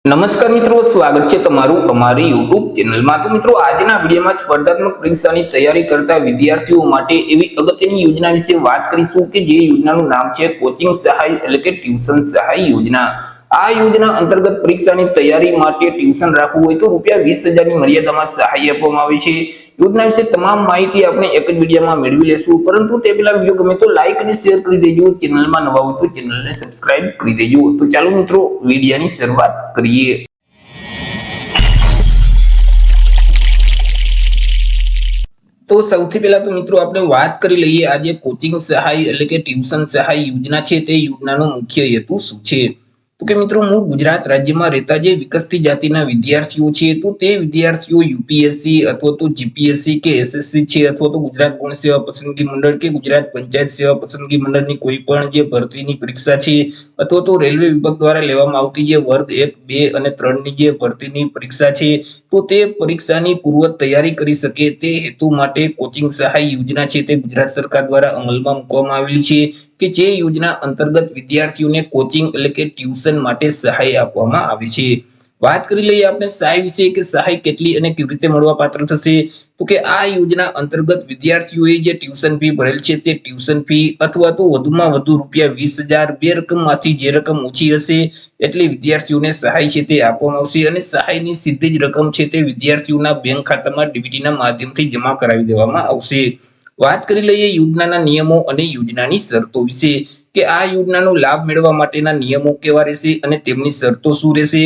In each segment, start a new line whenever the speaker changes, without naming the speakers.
નમસ્કાર મિત્રો, સ્વાગત છે તમારું અમારી યુટ્યુબ ચેનલમાં। તો મિત્રો, આજના વિડીયોમાં સ્પર્ધાત્મક પરીક્ષાની તૈયારી કરતા વિદ્યાર્થીઓ માટે એવી અગત્યની યોજના વિશે વાત કરીશું કે જે યોજનાનું નામ છે કોચિંગ સહાય એટલે કે ટ્યુશન સહાય યોજના। આ યોજના અંતર્ગત પરીક્ષાની તૈયારી માટે ટ્યુશન રાખવું હોય તો ₹20,000 ની મર્યાદામાં સહાય આપવામાં આવે છે। યોજના વિશે તમામ માહિતી આપણે એક જ વિડીયોમાં મેળવી લેશું, પરંતુ તે પહેલા વિડીયો ગમે તો લાઈક અને શેર કરી દેજો। ચેનલમાં નવા હોય તો ચેનલને સબસ્ક્રાઇબ કરી દેજો। તો ચાલો મિત્રો, વિડીયોની શરૂઆત કરીએ। તો સૌથી પહેલા તો મિત્રો આપણે વાત કરી લઈએ આજે કોચિંગ સહાય એટલે કે ટ્યુશન સહાય યોજના છે તે યોજનાનો મુખ્ય હેતુ શું છે। તો કે મિત્રો, મૂળ ગુજરાત રાજ્યમાં રહેતા જે વિકસતી જાતિના વિદ્યાર્થીઓ છે તો તે વિદ્યાર્થીઓ યુપીએસસી અથવા તો જીપીએસસી કે એસએસસી છે અથવા તો ગુજરાત ગૌણ સેવા પસંદગી મંડળ કે ગુજરાત પંચાયત સેવા પસંદગી મંડળની કોઈ પણ જે ભરતીની પરીક્ષા છે અથવા તો રેલવે વિભાગ દ્વારા લેવામાં આવતી જે વર્ગ 1, 2 અને 3 ની જે ભરતીની પરીક્ષા છે તો તે પરીક્ષાની પૂર્વ તૈયારી કરી શકે તે હેતુ માટે કોચિંગ સહાય યોજના છે તે ગુજરાત સરકાર દ્વારા અમલમાં મૂકવામાં આવેલી છે કે જે યોજના અંતર્ગત વિદ્યાર્થીઓને કોચિંગ એટલે કે ટ્યુશન માટે સહાય આપવામાં આવે છે। વાત કરી લઈએ આપણે સહાય વિશે કે સહાય કેટલી અને કેવી રીતે મળવા પાત્ર થશે। તો કે આ યોજના અંતર્ગત વિદ્યાર્થીઓએ જે ટ્યુશન ફી ભરેલ છે તે ટ્યુશન ફી અથવા તો વધુમાં વધુ ₹20,000 બે રકમમાંથી જે રકમ ઓછી હશે એટલી વિદ્યાર્થીઓને સહાય છે તે આપવામાં આવશે અને સહાયની સીધી જ રકમ છે તે વિદ્યાર્થીઓના બેંક ખાતામાં ડીબીટીના માધ્યમથી જમા કરાવી દેવામાં આવશે। વાત કરી લઈએ યોજનાના નિયમો અને યોજનાની શરતો વિશે કે આ યોજનાનો લાભ મેળવવા માટેના નિયમો કેવા રહેશે અને તેમની શરતો શું રહેશે।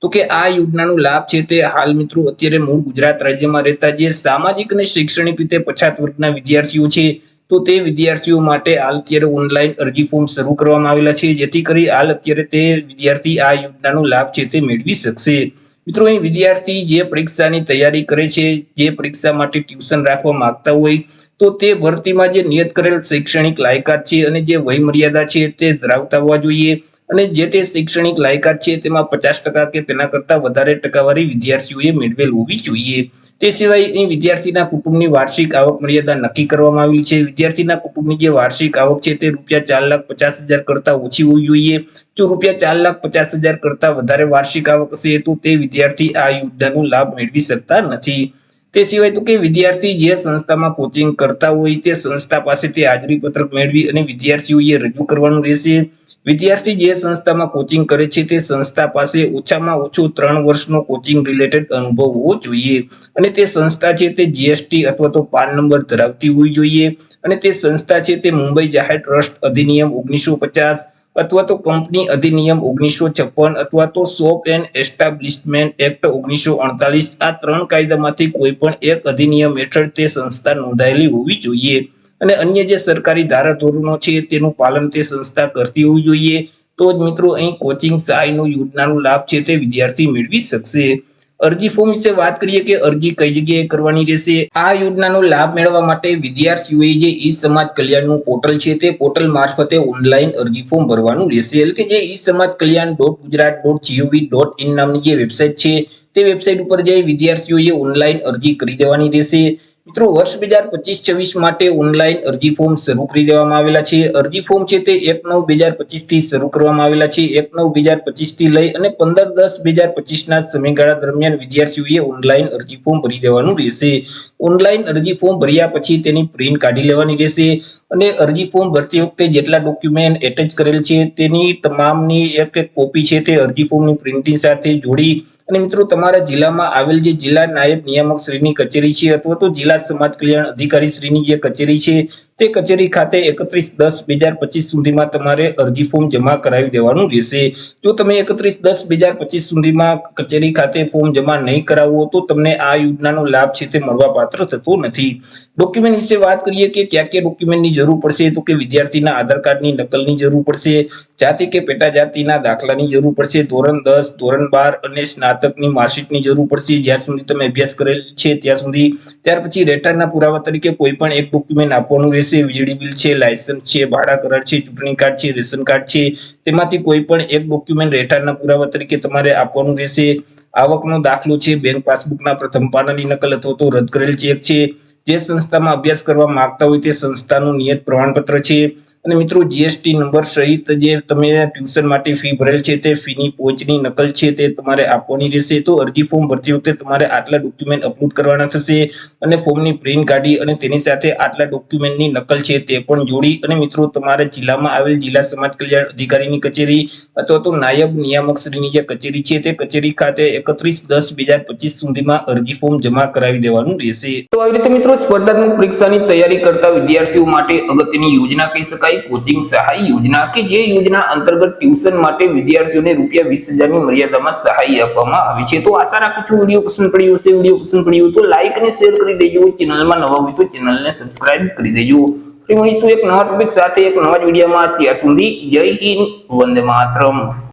તો કે આ યોજનાનો લાભ છે તે હાલ મિત્રો અત્યારે મૂળ ગુજરાત રાજ્યમાં રહેતા જે સામાજિક અને શૈક્ષણિક રીતે પછાત વર્ગના વિદ્યાર્થીઓ છે તો તે વિદ્યાર્થીઓ માટે હાલ અત્યારે ઓનલાઈન અરજી ફોર્મ શરૂ કરવામાં આવેલા છે જેથી કરી હાલ અત્યારે તે વિદ્યાર્થી આ યોજનાનો લાભ છે તે મેળવી શકશે। મિત્રો, અહીં વિદ્યાર્થી જે પરીક્ષાની તૈયારી કરે છે, જે પરીક્ષા માટે ટ્યુશન રાખવા માંગતા હોય તો તે ભરતીમાં જે નિયત કરેલ શૈક્ષણિક લાયકાત છે અને જે વય મર્યાદા છે તે ધરાવતા હોવા જોઈએ અને જે તે શૈક્ષણિક લાયકાત છે તેમાં 50% કે તેના કરતા વધારે ટકાવારી વિદ્યાર્થીઓએ મેળવેલ હોવી જોઈએ। તે સિવાય વિદ્યાર્થીના કુટુંબની વાર્ષિક આવક મર્યાદા નક્કી કરવામાં આવેલી છે। વિદ્યાર્થીના કુટુંબની જે વાર્ષિક આવક છે તે ₹4,50,000 કરતા ઓછી હોવી જોઈએ। જો ₹4,50,000 કરતા વધારે વાર્ષિક આવક હશે તો તે વિદ્યાર્થી આ યોજનાનો લાભ મેળવી શકતા નથી। તે સિવાય તો કે વિદ્યાર્થી જે સંસ્થામાં કોચિંગ કરતા હોય તે સંસ્થા પાસેથી હાજરી પત્રક મેળવી અને વિદ્યાર્થીઓએ રજૂ કરવાનું રહેશે। વિદ્યાર્થી જે સંસ્થામાં કોચિંગ કરે છે તે સંસ્થા પાસે ઓછામાં ઓછો 3 વર્ષનો કોચિંગ રિલેટેડ અનુભવ હોવો જોઈએ અને તે સંસ્થા છે તે જીએસટી અથવા તો પાન નંબર ધરાવતી હોવી જોઈએ અને તે સંસ્થા છે તે મુંબઈ જાહેર ટ્રસ્ટ અધિનિયમ 1950 અથવા તો કંપની અધિનિયમ 1956 અથવા તો શોપ એન્ડ એસ્ટાબ્લિશમેન્ટ એક્ટ 1948 આ 3 કાયદામાંથી કોઈ પણ એક અધિનિયમ હેઠળ તે સંસ્થા નોંધાયેલી હોવી જોઈએ અને અન્ય જે સરકારી ધારાધોરણો છે તેનું પાલન તે સંસ્થા કરતી હોવી જોઈએ તો જ મિત્રો અહીં કોચિંગ સહાયનો યોજનાનો લાભ છે તે વિદ્યાર્થી મેળવી શકશે। અરજી ફોર્મ વિશે વાત કરીએ કે અરજી કઈ જગ્યાએ કરવાની રહેશે। આ યોજનાનો લાભ મેળવવા માટે વિદ્યાર્થીઓએ જે ઈ સમાજ કલ્યાણનું પોર્ટલ છે તે પોર્ટલ મારફતે ઓનલાઈન અરજી ફોર્મ ભરવાનું રહેશે એટલે કે જે ઈ સમાજ કલ્યાણ.gujarat.go.in નામની જે વેબસાઇટ છે તે વેબસાઇટ ઉપર જઈ વિદ્યાર્થીઓએ ઓનલાઈન અરજી કરી દેવાની રહેશે। મિત્રો, વર્ષ 2025-26 માટે ઓનલાઈન અરજી ફોર્મ શરૂ કરી દેવામાં આવેલા છે। અરજી ફોર્મ છે તે 1/9/2025 થી શરૂ કરવામાં આવેલા છે। 1/9/2025 થી લઈ અને 15/10/2025 ના સમયગાળા દરમિયાન વિદ્યાર્થીઓએ ઓનલાઈન અરજી ફોર્મ ભરી દેવાનું રહેશે। ઓનલાઈન અરજી ફોર્મ ભર્યા પછી તેની પ્રિન્ટ કાઢી લેવાની રહેશે અને અરજી ફોર્મ ભરતી વખતે જેટલા ડોક્યુમેન્ટ એટેચ કરેલ છે તેની તમામની એક કોપી છે તે અરજી ફોર્મની પ્રિન્ટિંગ સાથે જોડી અને મિત્રો તમારા જિલ્લામાં આવેલ જે જિલ્લા નાયબ નિયામક શ્રીની કચેરી છે અથવા તો જિલ્લા સમાજ કલ્યાણ અધિકારી શ્રીની જે કચેરી છે તે કચેરી ખાતે 31/10/2025 સુધીમાં તમારે અરજી ફોર્મ જમા કરાવી દેવાનું રહેશે। જો તમે 31/10/2025 સુધીમાં કચેરી ખાતે ફોર્મ જમા નહીં કરાવો તો તમને આ યોજનાનો લાભ છે તે મળવા પાત્ર થતો નથી। ડોક્યુમેન્ટ વિશે વાત કરીએ કે કયા ડોક્યુમેન્ટની જરૂર પડશે તો કે વિદ્યાર્થીના આધાર કાર્ડની નકલની જરૂર પડશે, જાતિ કે પેટા જાતિના દાખલાની જરૂર પડશે, ધોરણ 10, ધોરણ 12 અને સ્નાતકની માર્કશીટની જરૂર પડશે જ્યાં સુધી તમે અભ્યાસ કરેલ છે ત્યાં સુધી। ત્યાર પછી રહેઠાણના પુરાવા તરીકે કોઈ પણ એક ડોક્યુમેન્ટ આપવાનું રહેશે। વીજળી બિલ છે, લાયસન્સ છે, ભાડા કરાર છે, ચૂંટણી કાર્ડ છે, રેશન કાર્ડ છે, તેમાંથી કોઈ પણ એક ડોક્યુમેન્ટ રહેઠાણના પુરાવા તરીકે તમારે આપવાનું રહેશે। આવકનો દાખલો છે, બેંક પાસબુકના પ્રથમ પાનાની નકલ અથવા તો રદ કરેલ ચેક છે, જે સંસ્થામાં અભ્યાસ કરવા માંગતા હોય તે સંસ્થાનું નિયત પ્રમાણપત્ર છે, અને મિત્રો જીએસટી નંબર સહિત જે તમે ટ્યુશન માટે ફી ભરેલ છે તે ફીની પહોંચની નકલ છે તે તમારે આપવાની રહેશે. તો અરજી ફોર્મ ભરતી વખતે તમારે આટલા ડોક્યુમેન્ટ અપલોડ કરવાના થશે અને ફોર્મની પ્રિન્ટ કાઢી અને તેની સાથે આટલા ડોક્યુમેન્ટની નકલ છે તે પણ જોડી અને મિત્રો તમારા જિલ્લામાં આવેલ જિલ્લા સમાજ કલ્યાણ અધિકારીની કચેરી અથવા તો નાયબ નિયામક શ્રીની જે કચેરી છે તે કચેરી ખાતે 31/10/2025 સુધીમાં અરજી ફોર્મ જમા કરાવી દેવાનું રહેશે. તો આવી રીતે મિત્રો સ્પર્ધાત્મક પરીક્ષાની તૈયારી કરતા વિદ્યાર્થીઓ માટે અગત્યની યોજના કહી શકાય કોચિંગ સહાય યોજના, કે જે યોજના અંતર્ગત ટ્યુશન માટે વિદ્યાર્થીઓને ₹20,000 ની મર્યાદામાં સહાય આપવામાં આવી છે. તો આશા રાખું છું વિડીયો પસંદ પડ્યો હશે. વિડીયો પસંદ પડ્યો તો લાઈક અને શેર કરી દેજો. ચેનલમાં નવા હોય તો ચેનલને સબસ્ક્રાઇબ કરી દેજો. ફરી મળીશું એક નવા ટોપિક સાથે એક નવા વિડીયોમાં. ત્યાર સુધી જય હિન્દ, વંદે માતરમ.